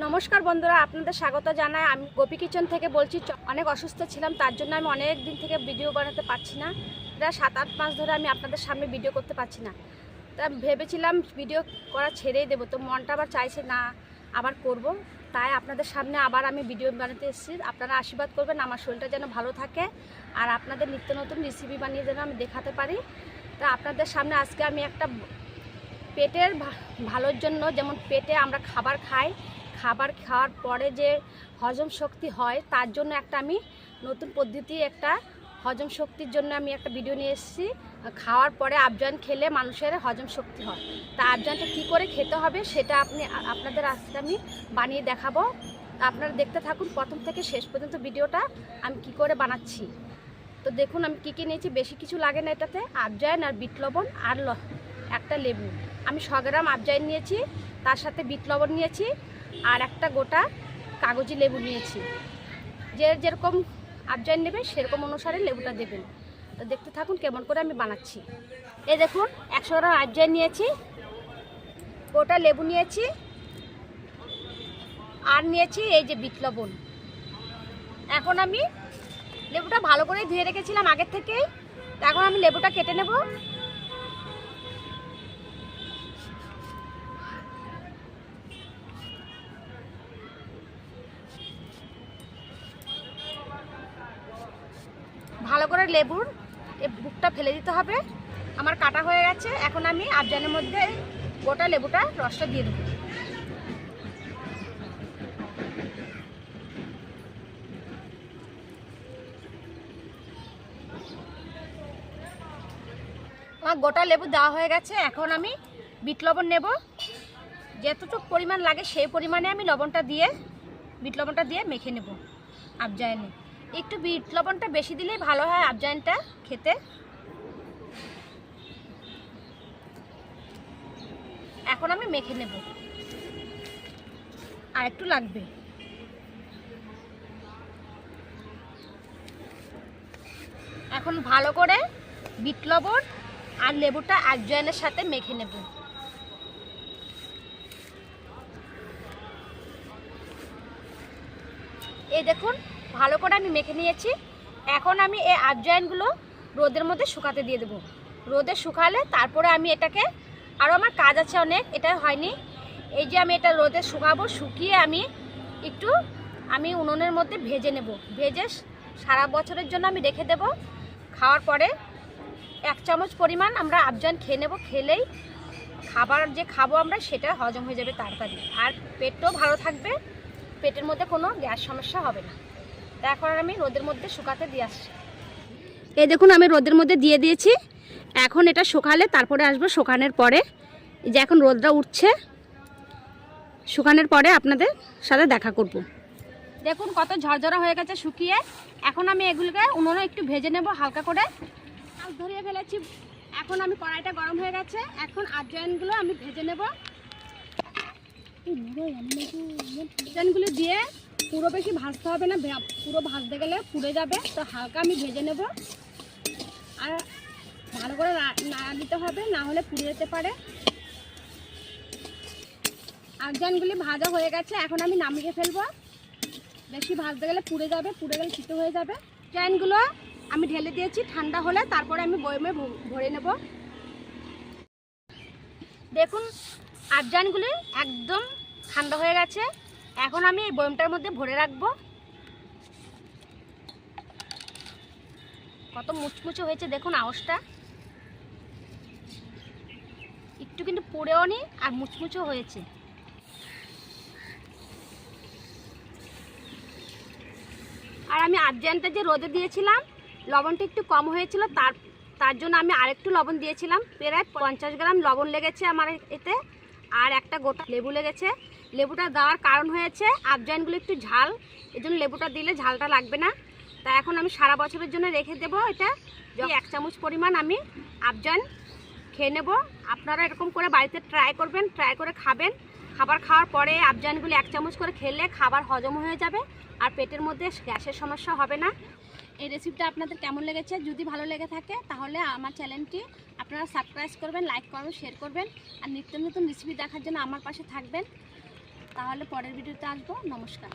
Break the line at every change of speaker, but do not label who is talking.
নমস্কার বন্ধুরা, আপনাদের স্বাগত জানাই। আমি গোপী কিচেন থেকে বলছি। অনেক অসুস্থ ছিলাম, তার জন্য আমি অনেক দিন থেকে ভিডিও বানাতে পারছি না। প্রায় 7-8 মাস ধরে আমি আপনাদের সামনে ভিডিও করতে পারছি না। তা ভেবেছিলাম ভিডিও করা ছেড়েই দেবো, তো মনটা আবার চাইছে না আবার করব। তাই আপনাদের সামনে আবার আমি ভিডিও বানাতে এসেছি। আপনারা আশীর্বাদ করবেন আমার শরীরটা যেন ভালো থাকে, আর আপনাদের নিত্য নতুন রেসিপি বানিয়ে যেন আমি দেখাতে পারি। তা আপনাদের সামনে আজকে আমি একটা পেটের ভালোর জন্য, যেমন পেটে আমরা খাবার খাই, খাবার খাওয়ার পরে যে হজম শক্তি হয়, তার জন্য একটা আমি নতুন পদ্ধতি, একটা হজম শক্তির জন্য আমি একটা ভিডিও নিয়ে এসেছি। খাওয়ার পরে আবজান খেলে মানুষের হজম শক্তি হয়। তা আবজানটা কী করে খেতে হবে সেটা আপনাদের আজকে আমি বানিয়ে দেখাবো। আপনারা দেখতে থাকুন প্রথম থেকে শেষ পর্যন্ত ভিডিওটা, আমি কি করে বানাচ্ছি। তো দেখুন আমি কী নিয়েছি। বেশি কিছু লাগে না এটাতে, আবজাইন আর বিট লবণ আর একটা লেবু। আমি 100 গ্রাম আবজাইন নিয়েছি, তার সাথে বিট লবণ নিয়েছি, আর একটা গোটা কাগজি লেবু নিয়েছি। যেরকম আবজাইন নেবে সেরকম অনুসারে লেবুটা দেবেন। তো দেখতে থাকুন কেমন করে আমি বানাচ্ছি। এই দেখুন 100 গ্রাম আবজাইন নিয়েছি, গোটা লেবু নিয়েছি, আর নিয়েছি এই যে বিট লবণ। এখন আমি লেবুটা ভালো করে ধুয়ে রেখেছিলাম আগের থেকেই। তো এখন আমি লেবুটা কেটে নেব। ভালো করে লেবুর এই বুকটা ফেলে দিতে হবে। আমার কাটা হয়ে গেছে। এখন আমি আবজানের মধ্যে গোটা লেবুটা রসটা দিয়ে দেবো। আমার গোটা লেবু দেওয়া হয়ে গেছে। এখন আমি বিট লবণ নেব। যতটুকু পরিমাণ লাগে সেই পরিমাণে আমি বিট লবণটা দিয়ে মেখে নেব আবজাইনে। একটু বিট লবণটা বেশি দিলেই ভালো হয় আবজাইনটা খেতে। এখন আমি মেখে নেব, আর একটু লাগবে। এখন ভালো করে বিট লবণ আর লেবুটা আজওয়াইনের সাথে মেখে নেব। এই দেখুন ভালো করে আমি মেখে নিয়েছি। এখন আমি এই আজওয়াইনগুলো রোদের মধ্যে শুকাতে দিয়ে দেবো। রোদে শুকালে তারপরে আমি এটাকে, আরও আমার কাজ আছে অনেক, এটা হয়নি। এই যে আমি এটা রোদে শুকাবো, শুকিয়ে আমি উনুনের মধ্যে ভেজে নেব। ভেজে সারা বছরের জন্য আমি রেখে দেব। খাওয়ার পরে 1 চামচ পরিমাণ আমরা আবজাইন খেয়ে নেব। খেলেই খাবার যে খাবো আমরা সেটা হজম হয়ে যাবে তাড়াতাড়ি, আর পেটও ভালো থাকবে, পেটের মধ্যে কোনো গ্যাস সমস্যা হবে না। তা এখন আমি রোদের মধ্যে শুকাতে দিয়ে আসছি। এই দেখুন আমি রোদের মধ্যে দিয়ে দিয়েছি। এখন এটা শুকালে তারপরে আসবো। শুকানোর পরে এই যে এখন রোদটা উঠছে, শুকানোর পরে আপনাদের সাথে দেখা করব। দেখুন কত ঝরঝরা হয়ে গেছে শুকিয়ে। এখন আমি এগুলোকে উনুনে একটু ভেজে নেব হালকা করে। আঁচ ধরিয়ে ফেলেছি। এখন আমি কড়াইটা গরম হয়ে গেছে, এখন আজওয়াইনগুলো আমি ভেজে নেব। আজওয়াইনগুলো দিয়ে পুরো বেশি ভাজতে হবে না, পুরো ভাজতে গেলে পুড়ে যাবে। তো হালকা আমি ভেজে নেব, আর ভালো করে নাড়া দিতে হবে, না হলে পুড়ে যেতে পারে। আজওয়াইনগুলি ভাজা হয়ে গেছে, এখন আমি নামিয়ে ফেলবো। বেশি ভাজতে গেলে পুড়ে যাবে, পুড়ে গেলে তিতো হয়ে যাবে। আজওয়াইনগুলো আমি ঢেলে দিয়েছি, ঠান্ডা হলে তারপরে আমি বয়মে ভরে নেব। দেখুন আজওয়াইনগুলি একদম ঠান্ডা হয়ে গেছে। এখন আমি এই বয়মটার মধ্যে ভরে রাখবো। কত মুচমুচে হয়েছে দেখুন, আওয়াজটা একটু কিন্তু পুড়েও নি, আর মুচমুচেও হয়েছে। আর আমি আজওয়াইনটা যে রোদে দিয়েছিলাম, লবণটা একটু কম হয়েছিল, তার জন্য আমি আরেকটু লবণ দিয়েছিলাম। প্রায় 50 গ্রাম লবণ লেগেছে আমার এতে, আর একটা গোটা লেবু লেগেছে। লেবুটা দেওয়ার কারণ হয়েছে আজওয়াইনগুলো একটু ঝাল, এই জন্য লেবুটা দিলে ঝালটা লাগবে না। তা এখন আমি সারা বছরের জন্য রেখে দেবো। এটা 1 চামচ পরিমাণ আমি আজওয়াইন খেয়ে নেব। আপনারা এরকম করে বাড়িতে ট্রাই করবেন, ট্রাই করে খাবেন। খাবার খাওয়ার পরে আজওয়াইনগুলো 1 চামচ করে খেলে খাবার হজম হয়ে যাবে, আর পেটের মধ্যে গ্যাসের সমস্যা হবে না। এই রেসিপিটা আপনাদের কেমন লেগেছে? যদি ভালো লেগে থাকে তাহলে আমার চ্যানেলটি আপনারা সাবস্ক্রাইব করবেন, লাইক করবেন, শেয়ার করবেন, আর নিত্য নতুন রেসিপি দেখার জন্য আমার পাশে থাকবেন। তাহলে পরের ভিডিওতে আসবো। নমস্কার।